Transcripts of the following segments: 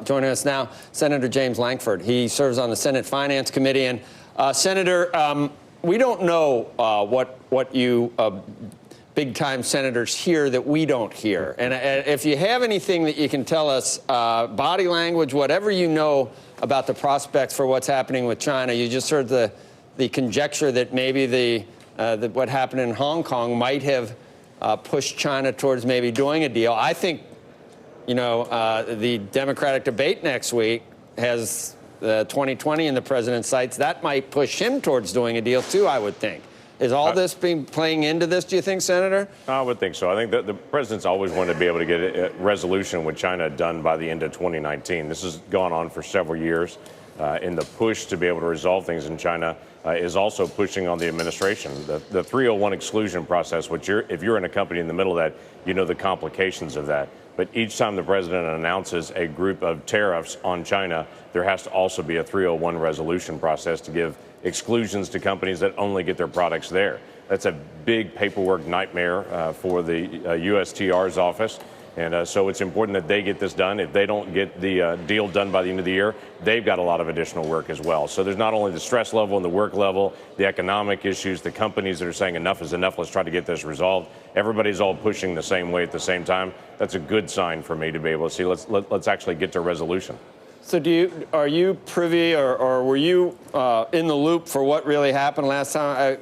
Joining us now, Senator James Lankford. He serves on the Senate Finance Committee. And Senator, we don't know what you big-time senators hear that we don't hear. And if you have anything that you can tell us, body language, whatever you know about the prospects for what's happening with China. You just heard the conjecture that maybe what happened in Hong Kong might have pushed China towards maybe doing a deal. I think, the Democratic debate next week has 2020 in the president's sights. That might push him towards doing a deal, too, I would think. Is all this playing into this, do you think, Senator? I would think so. I think that the president's always wanted to be able to get a resolution with China done by the end of 2019. This has gone on for several years. And the push to be able to resolve things in China is also pushing on the administration. The 301 exclusion process, which if you're in a company in the middle of that, you know the complications of that. But each time the president announces a group of tariffs on China, there has to also be a 301 resolution process to give exclusions to companies that only get their products there. That's a big paperwork nightmare for the USTR's office. And so it's important that they get this done. If they don't get the deal done by the end of the year, they've got a lot of additional work as well. So there's not only the stress level and the work level, the economic issues, the companies that are saying enough is enough, let's try to get this resolved. Everybody's all pushing the same way at the same time. That's a good sign for me to be able to see, let's actually get to a resolution. So are you privy or were you in the loop for what really happened last time?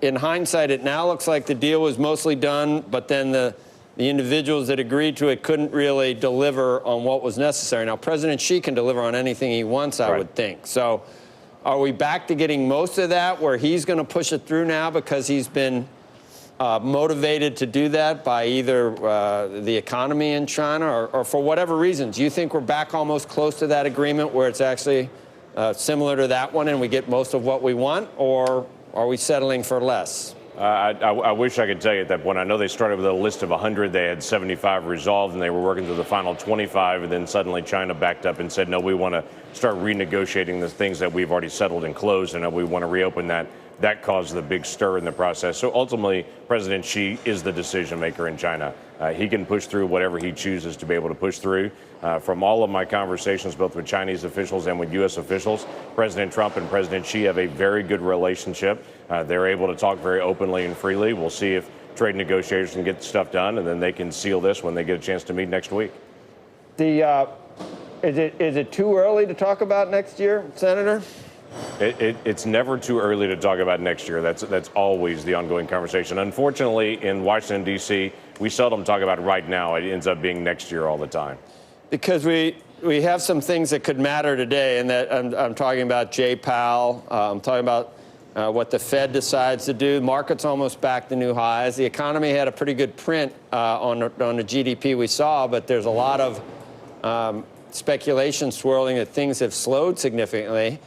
In hindsight, it now looks like the deal was mostly done, but then the individuals that agreed to it couldn't really deliver on what was necessary. Now, President Xi can deliver on anything he wants, I would think. So are we back to getting most of that where he's going to push it through now because he's been motivated to do that by either the economy in China or for whatever reasons? Do you think we're back almost close to that agreement where it's actually similar to that one and we get most of what we want, or are we settling for less? I wish I could tell you at that point. I know they started with a list of 100. They had 75 resolved, and they were working through the final 25. And then suddenly China backed up and said, no, we want to start renegotiating the things that we've already settled and closed, and we want to reopen that. That caused the big stir in the process. So ultimately, President Xi is the decision maker in China. He can push through whatever he chooses to be able to push through. From all of my conversations, both with Chinese officials and with U.S. officials, President Trump and President Xi have a very good relationship. They're able to talk very openly and freely. We'll see if trade negotiators can get stuff done, and then they can seal this when they get a chance to meet next week. Is it too early to talk about next year, Senator? It's never too early to talk about next year. That's always the ongoing conversation. Unfortunately, in Washington, D.C., we seldom talk about right now. It ends up being next year all the time. Because we have some things that could matter today, and that I'm talking about J-PAL. I'm talking about what the Fed decides to do. Market's almost back to new highs. The economy had a pretty good print on the GDP we saw, but there's a lot of speculation swirling that things have slowed significantly.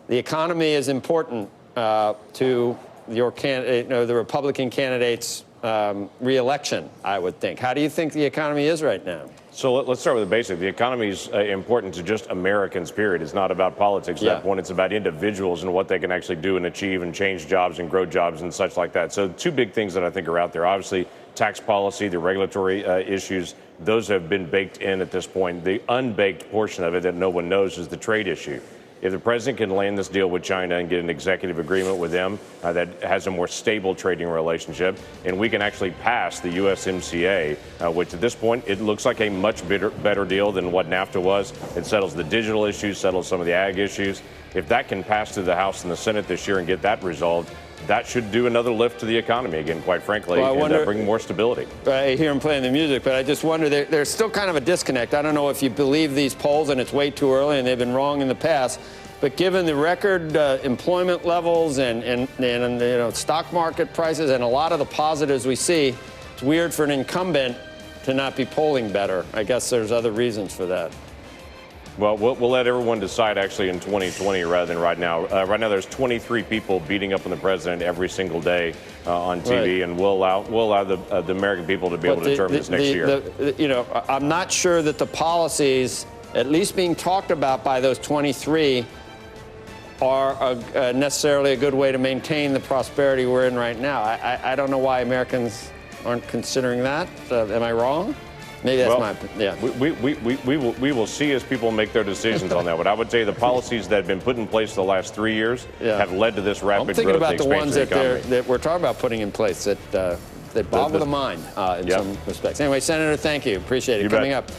The economy is important to your the Republican candidate's re-election, I would think. How do you think the economy is right now? So let's start with the basic. The economy is important to just Americans, period. It's not about politics at that point. It's about individuals and what they can actually do and achieve and change jobs and grow jobs and such like that. So two big things that I think are out there. Obviously, tax policy, the regulatory issues, those have been baked in at this point. The unbaked portion of it that no one knows is the trade issue. If the president can land this deal with China and get an executive agreement with them that has a more stable trading relationship, and we can actually pass the USMCA, which at this point, it looks like a much better deal than what NAFTA was. It settles the digital issues, settles some of the ag issues. If that can pass through the House and the Senate this year and get that resolved, that should do another lift to the economy again, quite frankly, and bring more stability. I hear him playing the music, but I just wonder, there's still kind of a disconnect. I don't know if you believe these polls, and it's way too early, and they've been wrong in the past. But given the record employment levels and stock market prices and a lot of the positives we see, it's weird for an incumbent to not be polling better. I guess there's other reasons for that. Well, we'll let everyone decide actually in 2020 rather than right now. Right now, there's 23 people beating up on the president every single day on TV, and we'll allow the American people to be able to determine this next year. I'm not sure that the policies, at least being talked about by those 23, are necessarily a good way to maintain the prosperity we're in right now. I don't know why Americans aren't considering that. Am I wrong? Maybe that's Well, yeah. We will see as people make their decisions on that. But I would say the policies that have been put in place the last 3 years have led to this rapid I'm thinking growth about and the ones expansion of the economy. that we're talking about putting in place that boggle the mind in some respects. Anyway, Senator, thank you. Appreciate it. You Coming bet. up.